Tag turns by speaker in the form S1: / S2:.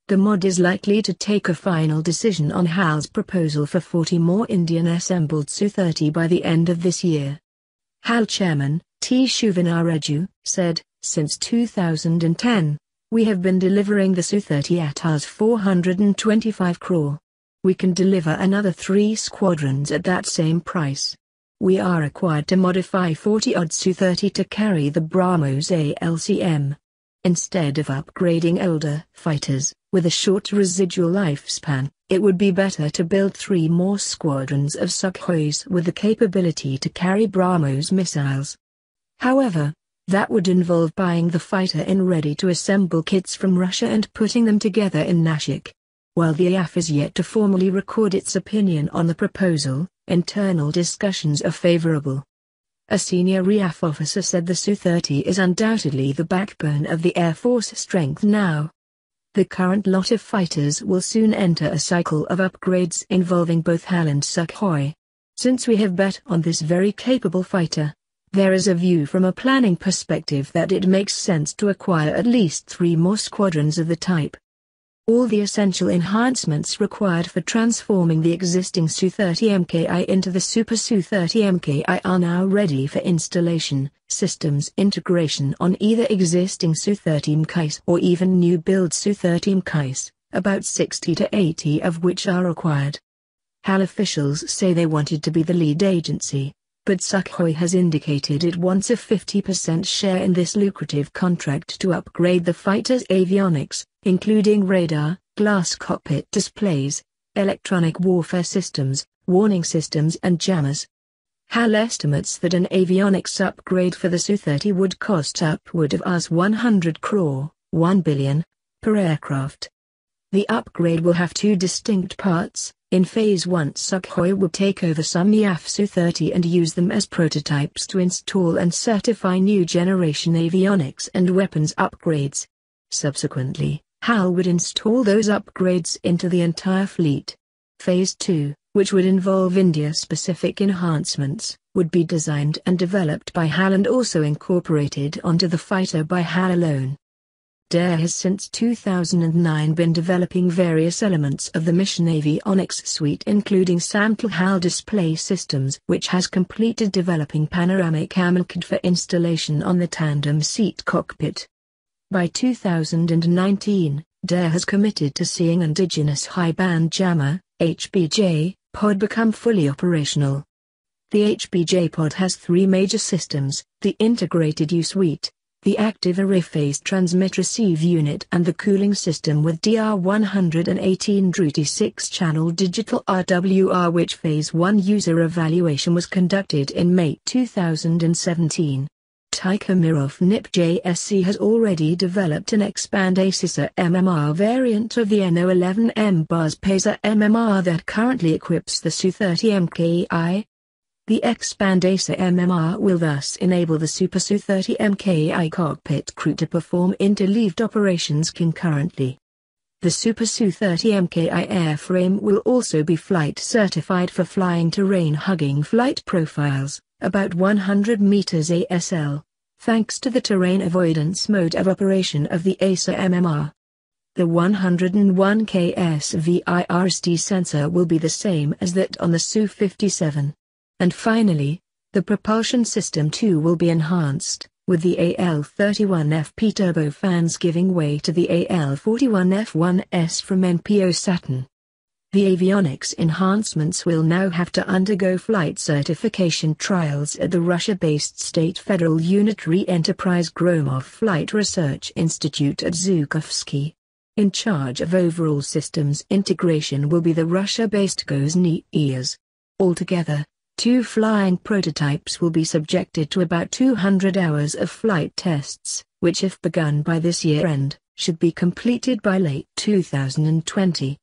S1: The MOD is likely to take a final decision on HAL's proposal for 40 more Indian-assembled Su-30 by the end of this year. HAL chairman, T. Shivanareju, said, "Since 2010, we have been delivering the Su-30 at Rs 425 crore. We can deliver another 3 squadrons at that same price. We are required to modify 40-odd Su-30 to carry the BrahMos ALCM. Instead of upgrading older fighters, with a short residual lifespan, it would be better to build 3 more squadrons of Sukhois with the capability to carry BrahMos missiles. However, that would involve buying the fighter in ready-to-assemble kits from Russia and putting them together in Nashik." While the IAF is yet to formally record its opinion on the proposal, internal discussions are favorable. A senior RIAF officer said the Su-30 is undoubtedly the backbone of the Air Force strength now. The current lot of fighters will soon enter a cycle of upgrades involving both HAL and Sukhoi. Since we have bet on this very capable fighter, there is a view from a planning perspective that it makes sense to acquire at least 3 more squadrons of the type. All the essential enhancements required for transforming the existing Su-30 MKI into the Super Su-30 MKI are now ready for installation. Systems integration on either existing Su-30 MKIs or even new build Su-30 MKIs, about 60 to 80 of which are required. HAL officials say they wanted to be the lead agency, but Sukhoi has indicated it wants a 50% share in this lucrative contract to upgrade the fighter's avionics, including radar, glass cockpit displays, electronic warfare systems, warning systems and jammers. HAL estimates that an avionics upgrade for the Su-30 would cost upward of Rs 100 crore, 1 billion, per aircraft. The upgrade will have 2 distinct parts. In Phase 1, Sukhoi will take over some IAF Su-30 and use them as prototypes to install and certify new generation avionics and weapons upgrades. Subsequently, HAL would install those upgrades into the entire fleet. Phase 2, which would involve India-specific enhancements, would be designed and developed by HAL and also incorporated onto the fighter by HAL alone. DARE has since 2009 been developing various elements of the mission avionics suite including sample HAL display systems which has completed developing panoramic AMLCAD for installation on the tandem seat cockpit. By 2019, DARE has committed to seeing indigenous high-band jammer, HBJ, pod become fully operational. The HBJ pod has 3 major systems, the integrated U-suite, the active array phase transmit-receive unit and the cooling system with DR118 Druti 6-channel digital RWR which Phase 1 user evaluation was conducted in May 2017. Tykhomirov NIP JSC has already developed an Expand ACISA MMR variant of the NO11M bars PASA MMR that currently equips the Su-30 MKI. The Expand ACISA MMR will thus enable the Super Su-30 MKI cockpit crew to perform interleaved operations concurrently. The Super Su-30 MKI airframe will also be flight certified for flying terrain-hugging flight profiles, about 100 meters ASL, thanks to the terrain avoidance mode of operation of the ACISA MMR. The 101 ks VIRST sensor will be the same as that on the Su-57. And finally, the propulsion system too will be enhanced, with the AL-31FP turbofans giving way to the AL-41F1S from NPO Saturn. The avionics enhancements will now have to undergo flight certification trials at the Russia-based State Federal Unitary Enterprise Gromov Flight Research Institute at Zhukovsky. In charge of overall systems integration will be the Russia-based GOSNI-EAS. Altogether, 2 flying prototypes will be subjected to about 200 hours of flight tests, which if begun by this year end, should be completed by late 2020.